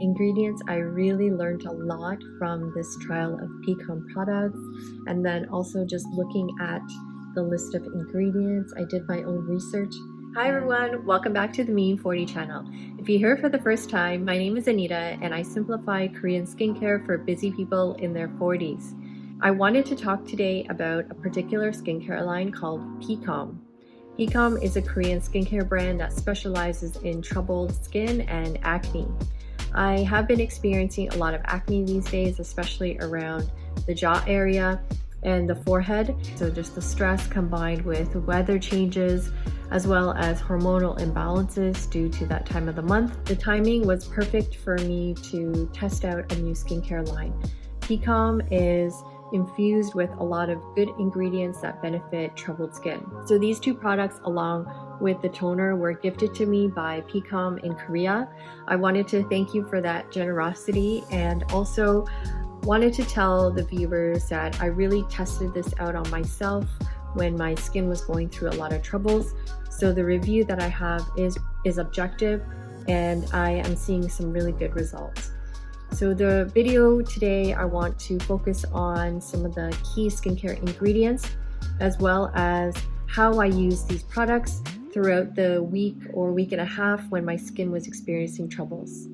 Ingredients, I really learned a lot from this trial of Pecan products, and then also just looking at the list of ingredients. I did my own research. Hi everyone, welcome back to the Mean40 channel. If you're here for the first time, my name is Anita and I simplify Korean skincare for busy people in their 40s. I wanted to talk today about a particular skincare line called p.calm. p.calm is a Korean skincare brand that specializes in troubled skin and acne. I have been experiencing a lot of acne these days, especially around the jaw area and the forehead. So just the stress combined with weather changes as well as hormonal imbalances due to that time of the month. The timing was perfect for me to test out a new skincare line. Pecan is infused with a lot of good ingredients that benefit troubled skin. So these two products along with the toner were gifted to me by Pecan in Korea. I wanted to thank you for that generosity and also wanted to tell the viewers that I really tested this out on myself when my skin was going through a lot of troubles. So the review that I have is objective and I am seeing some really good results. So the video today, I want to focus on some of the key skincare ingredients as well as how I use these products throughout the week or week and a half when my skin was experiencing troubles.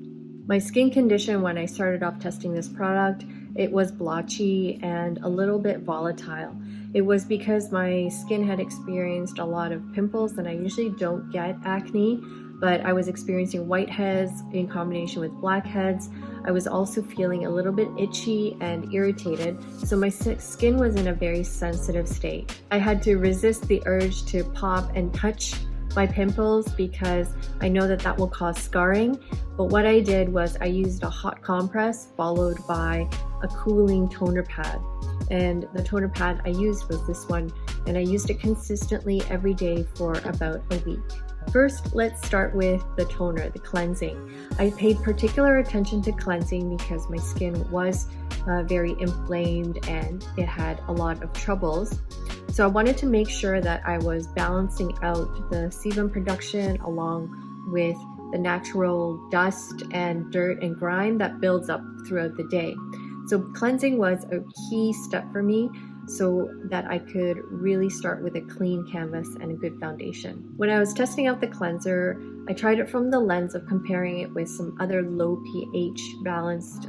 My skin condition when I started off testing this product, it was blotchy and a little bit volatile. It was because my skin had experienced a lot of pimples, and I usually don't get acne, but I was experiencing whiteheads in combination with blackheads. I was also feeling a little bit itchy and irritated, so my skin was in a very sensitive state. I had to resist the urge to pop and touch my pimples because I know that that will cause scarring. But what I did was I used a hot compress followed by a cooling toner pad. And the toner pad I used was this one, and I used it consistently every day for about a week. First, let's start with the toner, the cleansing. I paid particular attention to cleansing because my skin was very inflamed and it had a lot of troubles. So I wanted to make sure that I was balancing out the sebum production along with the natural dust and dirt and grime that builds up throughout the day. So cleansing was a key step for me so that I could really start with a clean canvas and a good foundation. When I was testing out the cleanser, I tried it from the lens of comparing it with some other low pH balanced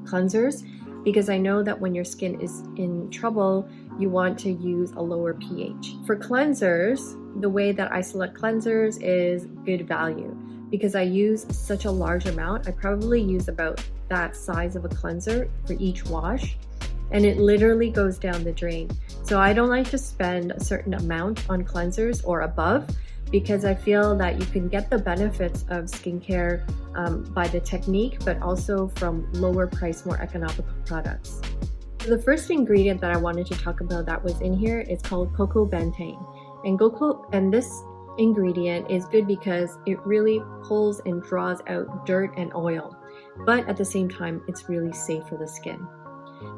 cleansers, because I know that when your skin is in trouble, you want to use a lower pH. For cleansers, the way that I select cleansers is good value. Because I use such a large amount, I probably use about that size of a cleanser for each wash, and it literally goes down the drain. So I don't like to spend a certain amount on cleansers or above, because I feel that you can get the benefits of skincare by the technique, but also from lower price, more economical products. So the first ingredient that I wanted to talk about that was in here is called cocoa betaine. And this ingredient is good because it really pulls and draws out dirt and oil, but at the same time, it's really safe for the skin.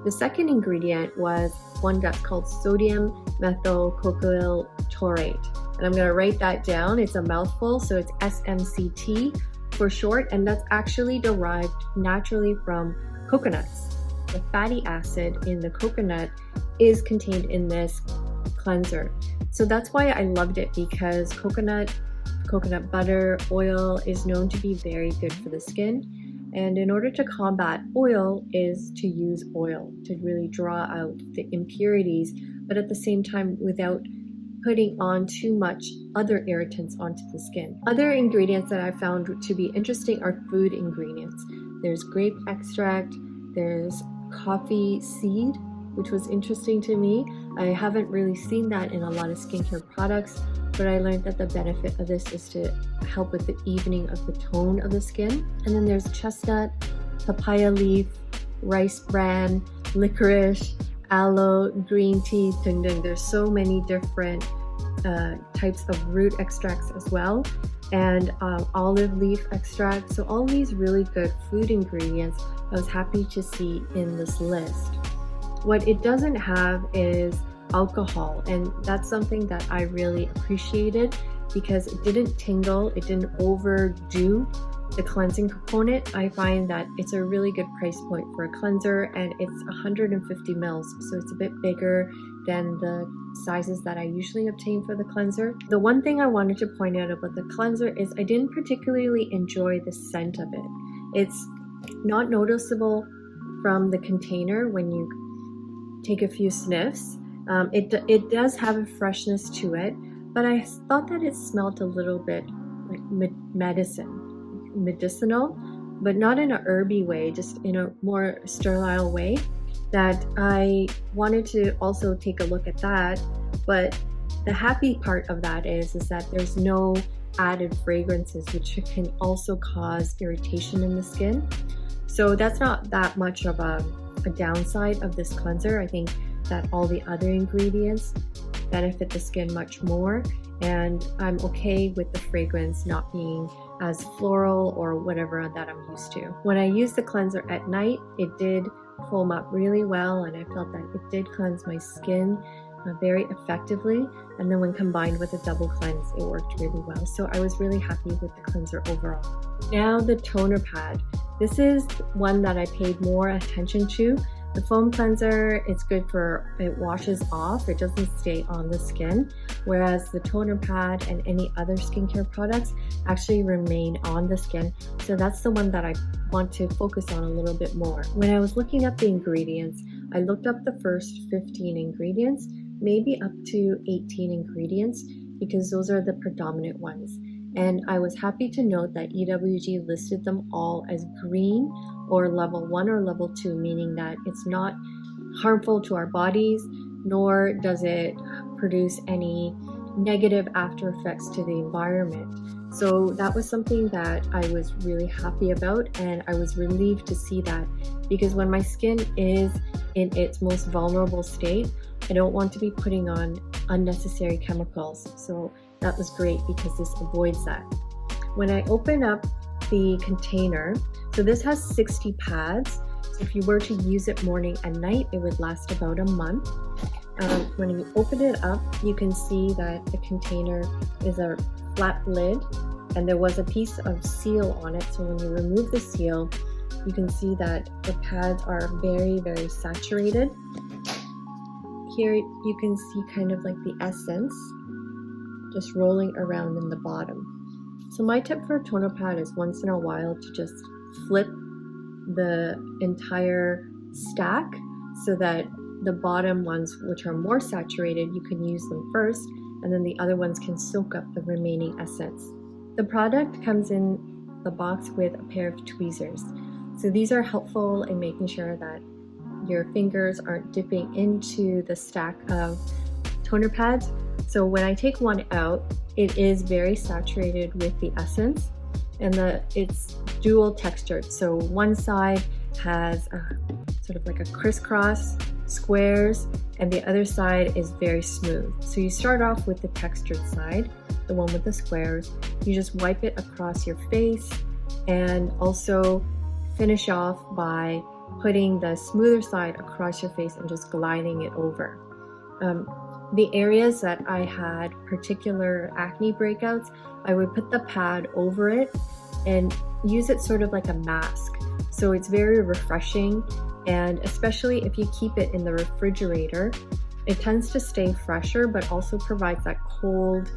The second ingredient was one that's called sodium methylcocoyl taurate. And I'm going to write that down. It's a mouthful, so it's SMCT for short, and that's actually derived naturally from coconuts. The fatty acid in the coconut is contained in this cleanser. So that's why I loved it, because coconut butter, oil is known to be very good for the skin. And in order to combat oil is to use oil to really draw out the impurities, but at the same time without putting on too much other irritants onto the skin. Other ingredients that I found to be interesting are food ingredients. There's grape extract, there's coffee seed, which was interesting to me. I haven't really seen that in a lot of skincare products, but I learned that the benefit of this is to help with the evening of the tone of the skin. And then there's chestnut, papaya leaf, rice bran, licorice, aloe, green tea, ding. There's so many different types of root extracts as well, and olive leaf extract. So all these really good food ingredients I was happy to see in this list. What it doesn't have is alcohol, and that's something that I really appreciated because it didn't tingle, it didn't overdo the cleansing component, I find that it's a really good price point for a cleanser, and it's 150 mils, so it's a bit bigger than the sizes that I usually obtain for the cleanser. The one thing I wanted to point out about the cleanser is I didn't particularly enjoy the scent of it. It's not noticeable from the container when you take a few sniffs. It does have a freshness to it, but I thought that it smelled a little bit like medicinal, but not in a herby way, just in a more sterile way, that I wanted to also take a look at that. But the happy part of that is that there's no added fragrances, which can also cause irritation in the skin. So that's not that much of a downside of this cleanser. I think that all the other ingredients benefit the skin much more, and I'm okay with the fragrance not being as floral or whatever that I'm used to. When I used the cleanser at night, it did foam up really well, and I felt that it did cleanse my skin very effectively. And then when combined with a double cleanse, it worked really well. So I was really happy with the cleanser overall. Now the toner pad. This is one that I paid more attention to. The foam cleanser, it's good for, it washes off, it doesn't stay on the skin, whereas the toner pad and any other skincare products actually remain on the skin. So that's the one that I want to focus on a little bit more. When I was looking up the ingredients, I looked up the first 15 ingredients, maybe up to 18 ingredients, because those are the predominant ones. And I was happy to note that EWG listed them all as green or level 1 or level 2, meaning that it's not harmful to our bodies, nor does it produce any negative after effects to the environment. So that was something that I was really happy about, and I was relieved to see that, because when my skin is in its most vulnerable state, I don't want to be putting on unnecessary chemicals. So that was great because this avoids that. When I open up the container, so this has 60 pads. So if you were to use it morning and night, it would last about a month. When you open it up, you can see that the container is a flat lid, and there was a piece of seal on it. So when you remove the seal, you can see that the pads are very, very saturated. Here you can see kind of like the essence just rolling around in the bottom. So my tip for a toner pad is once in a while to just flip the entire stack so that the bottom ones, which are more saturated, you can use them first, and then the other ones can soak up the remaining essence. The product comes in the box with a pair of tweezers. So these are helpful in making sure that your fingers aren't dipping into the stack of toner pads. So when I take one out, it is very saturated with the essence, and it's dual textured. So one side has sort of like a crisscross squares, and the other side is very smooth. So you start off with the textured side, the one with the squares. You just wipe it across your face, and also finish off by putting the smoother side across your face and just gliding it over. The areas that I had particular acne breakouts, I would put the pad over it and use it sort of like a mask. So it's very refreshing, and especially if you keep it in the refrigerator, it tends to stay fresher, but also provides that cold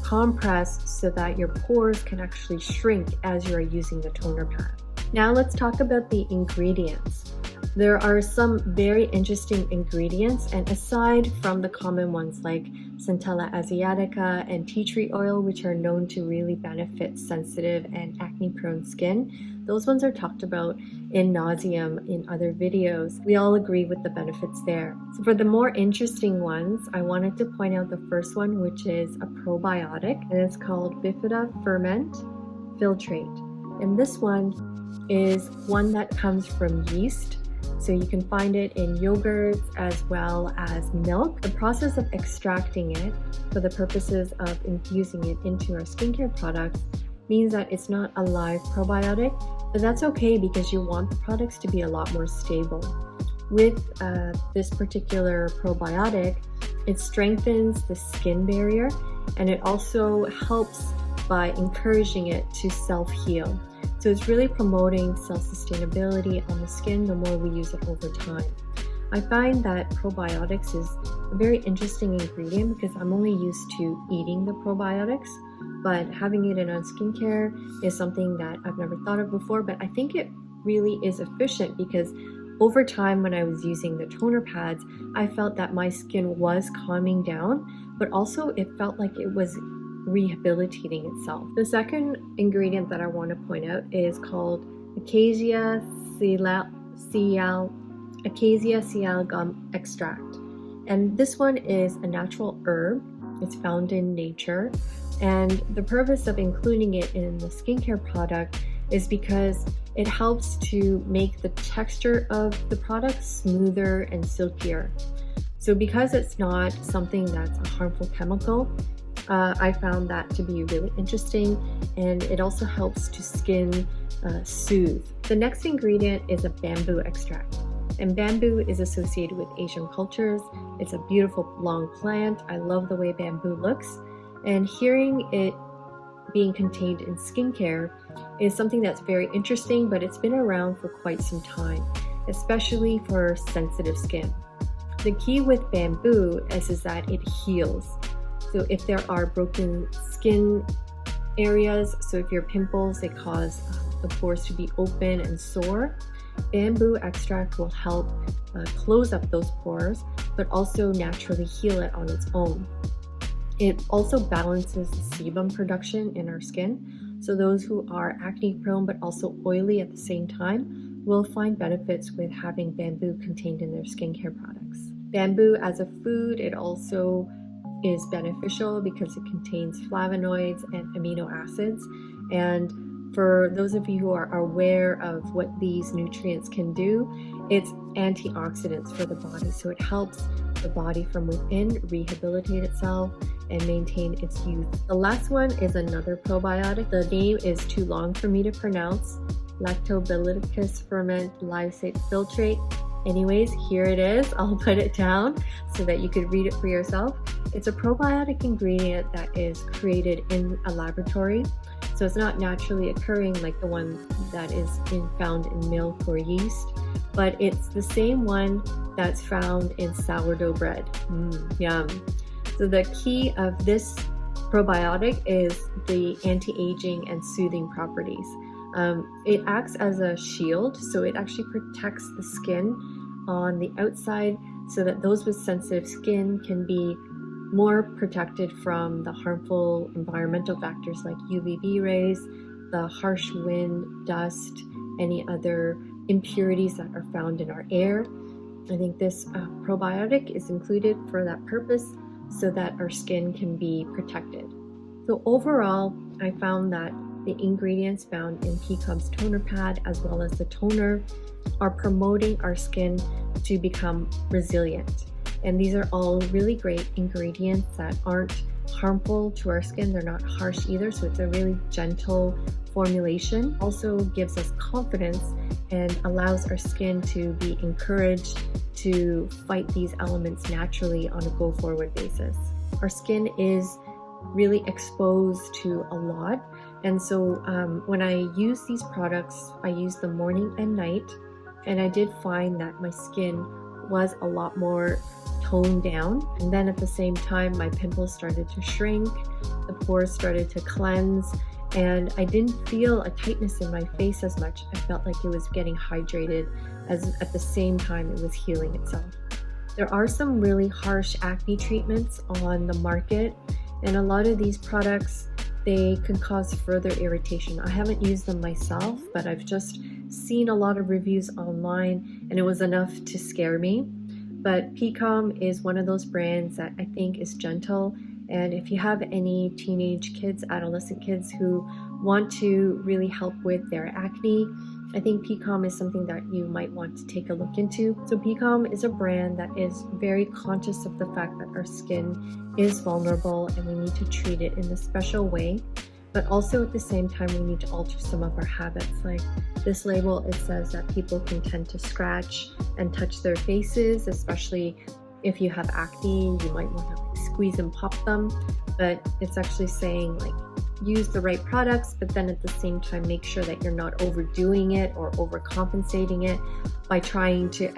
compress so that your pores can actually shrink as you're using the toner pad. Now let's talk about the ingredients. There are some very interesting ingredients, and aside from the common ones like Centella asiatica and tea tree oil, which are known to really benefit sensitive and acne-prone skin, those ones are talked about in nauseam in other videos. We all agree with the benefits there. So for the more interesting ones, I wanted to point out the first one, which is a probiotic, and it's called Bifida Ferment Filtrate. And this one is one that comes from yeast. So you can find it in yogurts as well as milk. The process of extracting it for the purposes of infusing it into our skincare products means that it's not a live probiotic, but that's okay because you want the products to be a lot more stable. With this particular probiotic, it strengthens the skin barrier, and it also helps by encouraging it to self-heal. So it's really promoting self-sustainability on the skin the more we use it over time. I find that probiotics is a very interesting ingredient because I'm only used to eating the probiotics, but having it in on skincare is something that I've never thought of before, but I think it really is efficient because over time when I was using the toner pads, I felt that my skin was calming down, but also it felt like it was rehabilitating itself. The second ingredient that I want to point out is called Acacia Seal Gum Extract. And this one is a natural herb. It's found in nature. And the purpose of including it in the skincare product is because it helps to make the texture of the product smoother and silkier. So because it's not something that's a harmful chemical, I found that to be really interesting, and it also helps to skin soothe. The next ingredient is a bamboo extract. And bamboo is associated with Asian cultures. It's a beautiful long plant. I love the way bamboo looks. And hearing it being contained in skincare is something that's very interesting, but it's been around for quite some time, especially for sensitive skin. The key with bamboo is that it heals. So if there are broken skin areas, so if your pimples, they cause the pores to be open and sore, bamboo extract will help close up those pores, but also naturally heal it on its own. It also balances the sebum production in our skin. So those who are acne prone but also oily at the same time will find benefits with having bamboo contained in their skincare products. Bamboo as a food, it also is beneficial because it contains flavonoids and amino acids. And for those of you who are aware of what these nutrients can do, it's antioxidants for the body. So it helps the body from within rehabilitate itself and maintain its youth. The last one is another probiotic. The name is too long for me to pronounce. Lactobacillus ferment lysate filtrate. Anyways, here it is. I'll put it down so that you could read it for yourself. It's a probiotic ingredient that is created in a laboratory. So it's not naturally occurring like the one that is found in milk or yeast, but it's the same one that's found in sourdough bread. Yum. So the key of this probiotic is the anti-aging and soothing properties. It acts as a shield, so it actually protects the skin on the outside so that those with sensitive skin can be more protected from the harmful environmental factors like UVB rays, the harsh wind, dust, any other impurities that are found in our air. I think this probiotic is included for that purpose so that our skin can be protected. So overall, I found that the ingredients found in Pecalm's toner pad as well as the toner are promoting our skin to become resilient. And these are all really great ingredients that aren't harmful to our skin. They're not harsh either, so it's a really gentle formulation. Also gives us confidence and allows our skin to be encouraged to fight these elements naturally on a go-forward basis. Our skin is really exposed to a lot, and so when I use these products, I use them morning and night, and I did find that my skin was a lot more toned down. And then at the same time, my pimples started to shrink, the pores started to cleanse, and I didn't feel a tightness in my face as much. I felt like it was getting hydrated as at the same time it was healing itself. There are some really harsh acne treatments on the market, and a lot of these products, they can cause further irritation. I haven't used them myself, but I've just seen a lot of reviews online and it was enough to scare me. But P.calm is one of those brands that I think is gentle, and if you have any teenage kids, adolescent kids who want to really help with their acne, I think P.calm is something that you might want to take a look into. So P.calm is a brand that is very conscious of the fact that our skin is vulnerable and we need to treat it in a special way. But also at the same time, we need to alter some of our habits. Like this label, it says that people can tend to scratch and touch their faces, especially if you have acne, you might want to squeeze and pop them. But it's actually saying like use the right products, but then at the same time make sure that you're not overdoing it or overcompensating it by trying to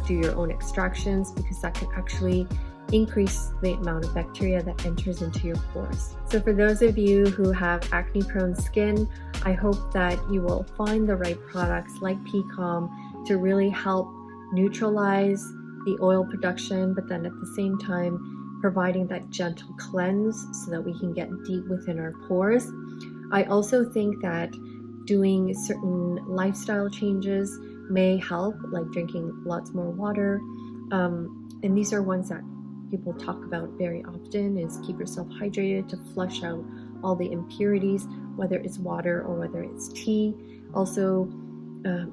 do your own extractions, because that can actually increase the amount of bacteria that enters into your pores. So for those of you who have acne prone skin, I hope that you will find the right products like p.calm to really help neutralize the oil production, but then at the same time providing that gentle cleanse so that we can get deep within our pores. I also think that doing certain lifestyle changes may help, like drinking lots more water. And these are ones that people talk about very often, is keep yourself hydrated to flush out all the impurities, whether it's water or whether it's tea. Also,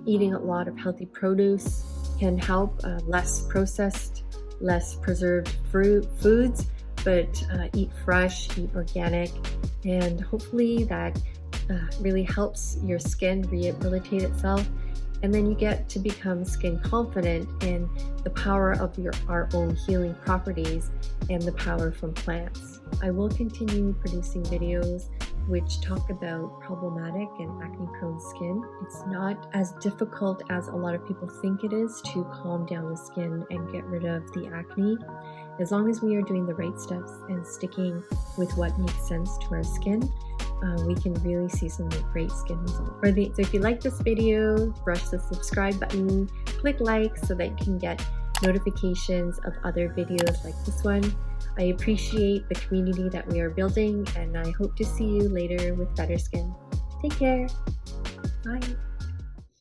eating a lot of healthy produce can help, less processed, less preserved foods, but eat fresh, eat organic, and hopefully that really helps your skin rehabilitate itself. And then you get to become skin confident in the power of our own healing properties and the power from plants. I will continue producing videos which talk about problematic and acne prone skin. It's not as difficult as a lot of people think it is to calm down the skin and get rid of the acne. As long as we are doing the right steps and sticking with what makes sense to our skin, we can really see some great skin results. So if you like this video, brush the subscribe button, click like so that you can get notifications of other videos like this one. I appreciate the community that we are building, and I hope to see you later with better skin. Take care. Bye.